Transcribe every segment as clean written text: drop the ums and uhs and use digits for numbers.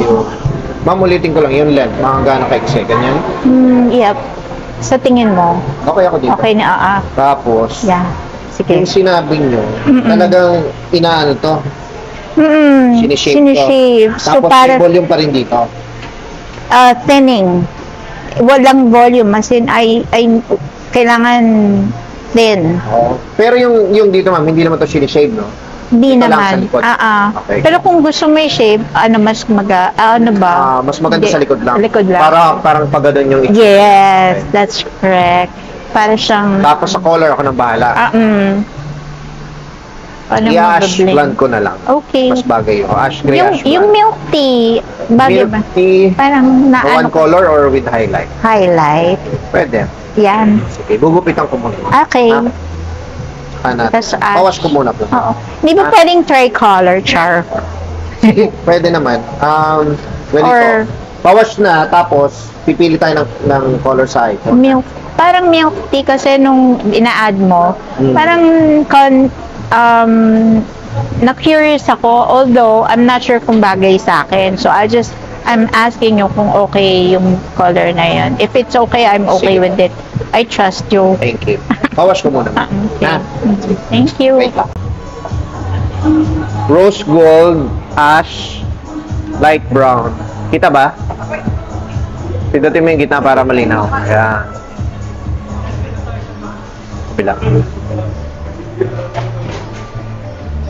Yun. Ma'am, ulitin ko lang yung length. Mga gano'ng ka-exec. Ganyan? Yep. Sa tingin mo? Okay ako dito. Okay na, Tapos, yeah. Sige. yung sinabi nyo, talagang inaano to. Sinishave to. Sinishave. So, Tapos, para, may volume pa rin dito. thinning. Walang volume. As in, ay kailangan thin. Oh. Pero yung dito, ma'am, hindi naman to sinishave, no? Hindi Ito lang sa naman. likod. Okay. Pero kung gusto mo i-shave, mas ano ba? Mas maganda Hindi. sa likod lang. Likod lang. Parang pagano'n yung itsura. Yes, that's correct. Para siyang... Tapos sa color ako nang bahala. Ano I-ash mag-blend? blonde ko na lang. Okay. Mas bagay yun. Ash gray, ash Yung blonde. milk tea, bagay Milk ba? tea, Parang one color or with highlight? highlight. Pwede. Yan. Sige, gugupitan ko muna. Okay. Tapos Tas ash. bawas ko muna po. Oo. Hindi ba pwedeng tricolor, Char? Pwede naman. Well, Or- ito. Bawas na, tapos pipili tayo ng color sa icon. Milk. Parang milk tea kasi nung ina-add mo, parang na-curious ako, although I'm not sure kung bagay sa akin. So I'm asking you kung okay yung color na yun. If it's okay, I'm okay Sige. with it. I trust you. Thank you. Bawas ko muna. Okay. Thank you. Wait lang. Rose gold, ash, light brown. Kita ba? Pindutin mo yung gitna para malinaw. Ayan. Bila.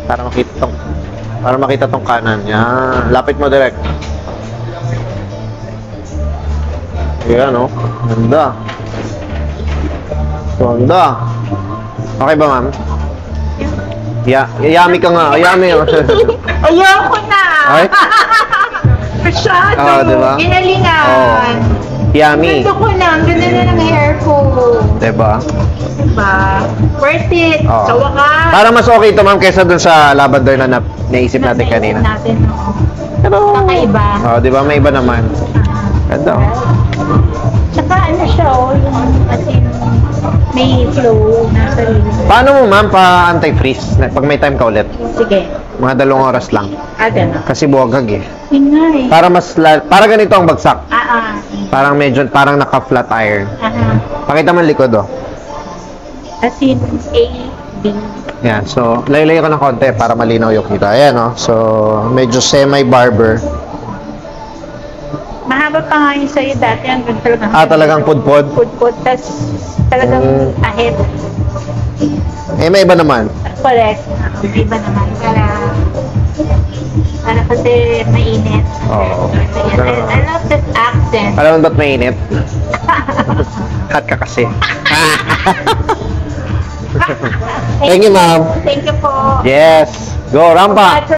Para makita tong kanan. Yan. Lapit mo direct. Ayan, oh. Ganda. Ganda. Okay ba, ma'am? Yummy ka nga. Yummy. Ayoko na! Ay? Masyado! Diba? Ginalingan! Yummy. Gusto ko na. Ang ganda na ng hair ko. Diba? Diba? Worth it. Oo. Sa wakas. Para mas okay ito, ma'am, kaysa dun sa lavender na naisip natin kanina. Natin, oo. Kakaiba. Diba? May iba naman. Ganda. Tsaka ano siya, yung as in, may flow na sarili. Paano mo, ma'am, pa-anti-freeze? Pag may time ka ulit. Sige. Mga 2 oras lang. Gano'n. Kasi buwagag eh. Yun nga eh. Para ganito ang bagsak. Parang Parang naka-flat iron. Pakita mo ang likod, oh. As in, A, B. Yan. So, layo-layo ko ng konti para malinaw yung kita. Ayan, oh. So, medyo semi-barber. Mahaba pa nga yung sa'yo dati. Hanggang talagang... Talagang pudpod? Pudpod. Tas talagang ahead. May iba naman. Correct. May iba naman. Para kasi mainit. Oo. I love this accent. Alam mo ba't mainit? Hot ka kasi. Thank you, ma'am. Thank you po. Yes. Go, rampa.